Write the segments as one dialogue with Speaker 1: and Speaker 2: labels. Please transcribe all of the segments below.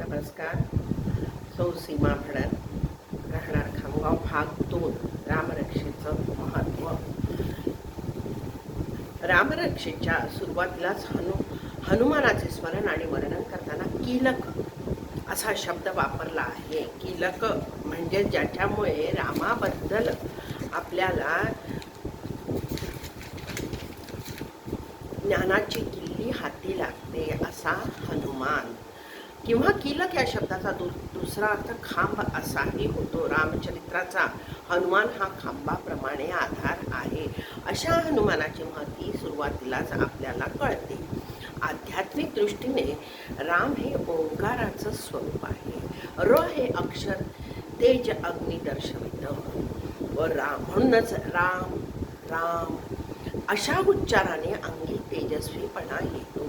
Speaker 1: नमस्कार. सौ सीमा भडन, राहणार खामगाव, भाग 2. रामरक्षेचं महत्त्व. रामरक्षेच्या सुरुवातीलाच हनुमानाचे स्मरण आणि वर्णन करताना कीलक असा शब्द वापरला आहे. कीलक म्हणजे ज्याच्यामुळे रामाबद्दल आपल्याला ज्ञानाची किल्ली हाती लागते असा हनुमान. किंवा कीलक या शब्दाचा दुसरा अर्थ खांब असाही होतो. रामचरित्राचा हनुमान हा खांबाप्रमाणे आधार आहे. अशा हनुमानाची महती सुरुवातीलाच आपल्याला कळते. आध्यात्मिक दृष्टीने राम हे ओंकाराचं स्वरूप आहे. र हे अक्षर तेज अग्नी दर्शवितं व राम म्हणूनच राम राम अशा उच्चाराने अंगी तेजस्वीपणा येतो.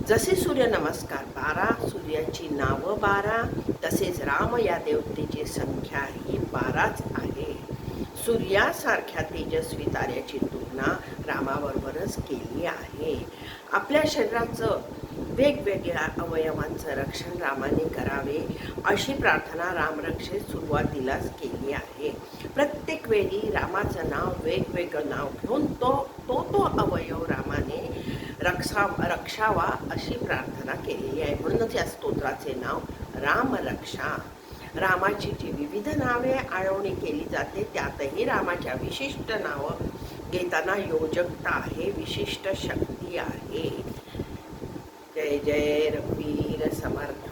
Speaker 1: जसे सूर्य नमस्कार 12, सूर्याची नावं 12, तसेच राम या देवतेची संख्या ही 12च आहे. सूर्यासारख्या तेजस्वी ताऱ्याची तुलना रामाबरोबरच केली आहे. आपल्या शरीराचं वेगवेगळ्या अवयवांचं रक्षण रामाने करावे अशी प्रार्थना रामरक्षेत सुरुवातीलाच केली आहे. प्रत्येक वेळी रामाचं नाव वेगवेगळं नाव घेऊन तो अवयव रामाने रक्षावा अशी प्रार्थना केलेली आहे. म्हणूनच या स्तोत्राचे नाव रामरक्षा. रामाची जी विविध नावे आळवणी केली जाते त्यातही रामाच्या विशिष्ट नावं घेताना योजकता आहे, विशिष्ट शक्ती आहे. जय जय रघुवीर समर्थ.